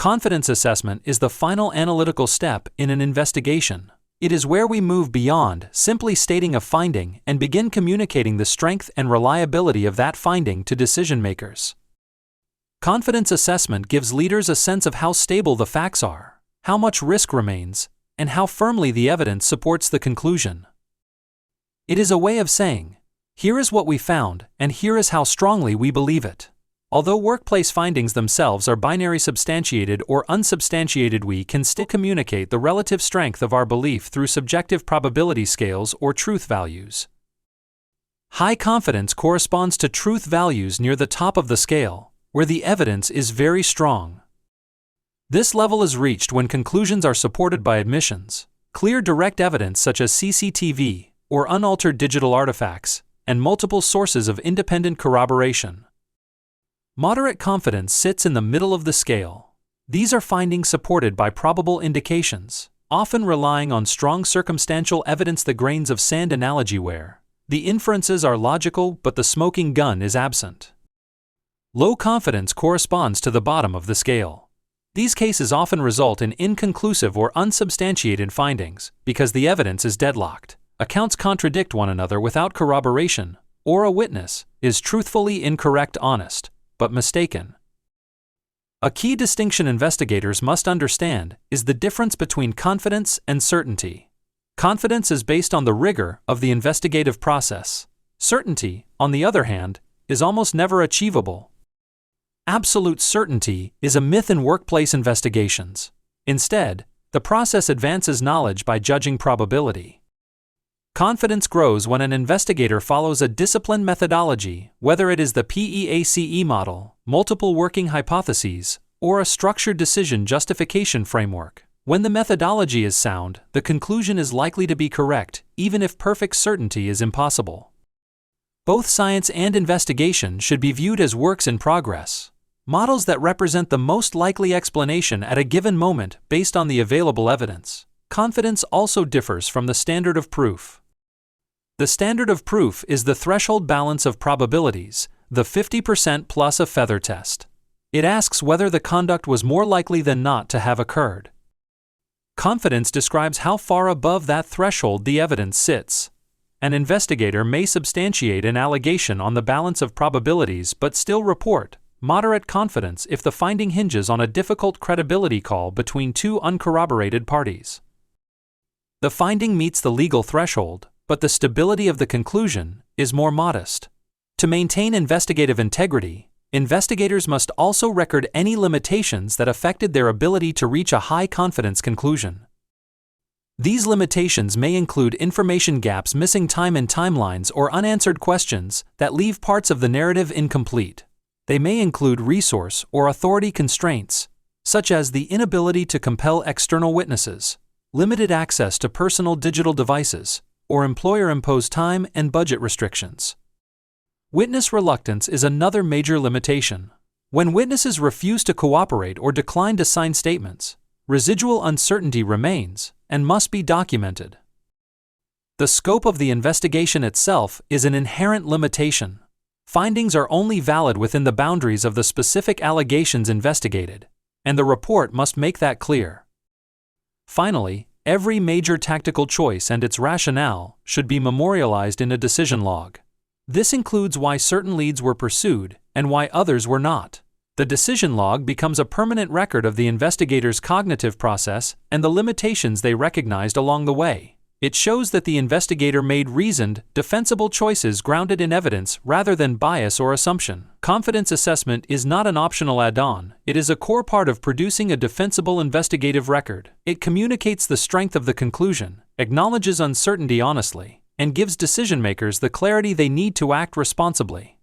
Confidence assessment is the final analytical step in an investigation. It is where we move beyond simply stating a finding and begin communicating the strength and reliability of that finding to decision makers. Confidence assessment gives leaders a sense of how stable the facts are, how much risk remains, and how firmly the evidence supports the conclusion. It is a way of saying, here is what we found, and here is how strongly we believe it. Although workplace findings themselves are binary substantiated or unsubstantiated, we can still communicate the relative strength of our belief through subjective probability scales or truth values. High confidence corresponds to truth values near the top of the scale, where the evidence is very strong. This level is reached when conclusions are supported by admissions, clear direct evidence such as CCTV or unaltered digital artifacts, and multiple sources of independent corroboration. Moderate confidence sits in the middle of the scale. These are findings supported by probable indications, often relying on strong circumstantial evidence, the grains of sand analogy where the inferences are logical but the smoking gun is absent. Low confidence corresponds to the bottom of the scale. These cases often result in inconclusive or unsubstantiated findings because the evidence is deadlocked, accounts contradict one another without corroboration, or a witness is truthfully incorrect, honest, but mistaken. A key distinction investigators must understand is the difference between confidence and certainty. Confidence is based on the rigor of the investigative process. Certainty, on the other hand, is almost never achievable. Absolute certainty is a myth in workplace investigations. Instead, the process advances knowledge by judging probability. Confidence grows when an investigator follows a disciplined methodology, whether it is the PEACE model, multiple working hypotheses, or a structured decision justification framework. When the methodology is sound, the conclusion is likely to be correct, even if perfect certainty is impossible. Both science and investigation should be viewed as works in progress, models that represent the most likely explanation at a given moment based on the available evidence. Confidence also differs from the standard of proof. The standard of proof is the threshold balance of probabilities, the 50% plus a feather test. It asks whether the conduct was more likely than not to have occurred. Confidence describes how far above that threshold the evidence sits. An investigator may substantiate an allegation on the balance of probabilities but still report moderate confidence if the finding hinges on a difficult credibility call between two uncorroborated parties. The finding meets the legal threshold, but the stability of the conclusion is more modest. To maintain investigative integrity, investigators must also record any limitations that affected their ability to reach a high-confidence conclusion. These limitations may include information gaps, missing time in timelines, or unanswered questions that leave parts of the narrative incomplete. They may include resource or authority constraints, such as the inability to compel external witnesses, limited access to personal digital devices, or employer-imposed time and budget restrictions. Witness reluctance is another major limitation. When witnesses refuse to cooperate or decline to sign statements, residual uncertainty remains and must be documented. The scope of the investigation itself is an inherent limitation. Findings are only valid within the boundaries of the specific allegations investigated, and the report must make that clear. Finally, every major tactical choice and its rationale should be memorialized in a decision log. This includes why certain leads were pursued and why others were not. The decision log becomes a permanent record of the investigator's cognitive process and the limitations they recognized along the way. It shows that the investigator made reasoned, defensible choices grounded in evidence rather than bias or assumption. Confidence assessment is not an optional add-on, it is a core part of producing a defensible investigative record. It communicates the strength of the conclusion, acknowledges uncertainty honestly, and gives decision-makers the clarity they need to act responsibly.